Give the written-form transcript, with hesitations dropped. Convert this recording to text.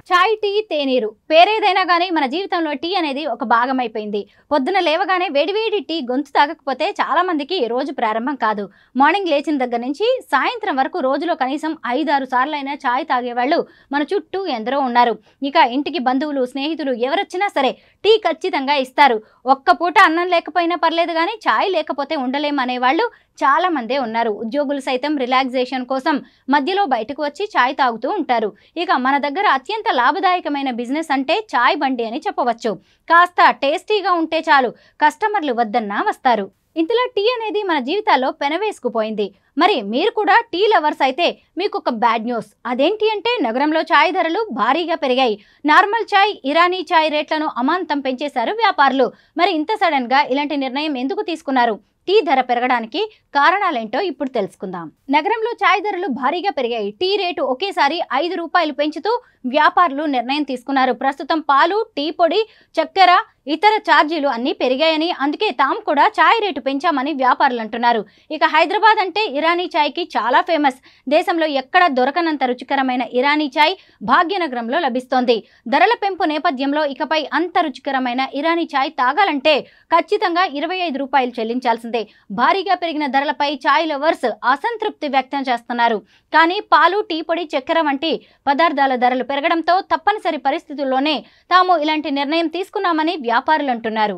చాయ్, tea, తేనీరు పేరేదైనా గానీ మన జీవితంలో టీ అనేది ఒక భాగం అయిపోయింది. పొద్దున లేవగానే వేడివేడి టీ గొంతు తాగకపోతే చాలా మందికి రోజు ప్రారంభం కాదు. మార్నింగ్ లేచిన దగ్గర నుంచి సాయంత్రం వరకు రోజులో కనీసం 5-6 సార్లైనా చాయ్ తాగేవాళ్ళు మన చుట్టూ ఎందరో ఉన్నారు. ఇక ఇంటికి బంధువులు, స్నేహితులు ఎవరొచ్చినా సరే టీ ఖచ్చితంగా ఇస్తారు. ఒక్క పూట అన్నం లేకపోయినా పర్లేదు గానీ చాయ్ లేకపోతే ఉండలేమనేవాళ్ళు చాలా మందే ఉన్నారు. ఉద్యోగులు సైతం రిలాక్సేషన్ కోసం మధ్యలో బయటకు వచ్చి చాయ్ తాగుతూ ఉంటారు. ఇక మన దగ్గర అత్యంత లాభదాయకమైన బిజినెస్ అంటే చాయ్ బండి అని చెప్పవచ్చు. కాస్త టేస్టీగా ఉంటే చాలు, కస్టమర్లు వద్దన్నా వస్తారు. ఇంతలో టీ అనేది మన జీవితాల్లో పెనవేసుకుపోయింది. మరి మీరు కూడా టీ లవర్స్ అయితే మీకు ఒక బ్యాడ్ న్యూస్. అదేంటి అంటే నగరంలో చాయ్ ధరలు భారీగా పెరిగాయి. నార్మల్ చాయ్, ఇరానీ చాయ్ రేట్లను అమాంతం పెంచేశారు వ్యాపారులు. మరి ఇంత సడన్ గా ఇలాంటి నిర్ణయం ఎందుకు తీసుకున్నారు? టీ ధర పెరగడానికి కారణాలేంటో ఇప్పుడు తెలుసుకుందాం. నగరంలో చాయ్ ధరలు భారీగా పెరిగాయి. టీ రేటు ఒకేసారి 5 రూపాయలు పెంచుతూ వ్యాపారులు నిర్ణయం తీసుకున్నారు. ప్రస్తుతం పాలు, టీ పొడి, చక్కెర, ఇతర ఛార్జీలు అన్నీ పెరిగాయని, అందుకే తాము కూడా చాయ్ రేటు పెంచామని వ్యాపారులు అంటున్నారు. ఇక హైదరాబాద్ అంటే ఇరానీ చాయ్కి చాలా ఫేమస్. దేశంలో ఎక్కడ దొరకనంత రుచికరమైన ఇరానీ చాయ్ భాగ్యనగరంలో లభిస్తోంది. ధరల పెంపు నేపథ్యంలో ఇకపై అంత రుచికరమైన ఇరానీ చాయ్ తాగాలంటే ఖచ్చితంగా 25 రూపాయలు చెల్లించాల్సిందే. భారీగా పెరిగిన ధరలపై చాయ్ లవర్స్ అసంతృప్తి వ్యక్తం చేస్తున్నారు. కానీ పాలు, టీ పొడి, చక్కెర వంటి పదార్థాల ధరలు పెరగడంతో తప్పనిసరి పరిస్థితుల్లోనే తాము ఇలాంటి నిర్ణయం తీసుకున్నామని వ్యాపారులు అంటున్నారు.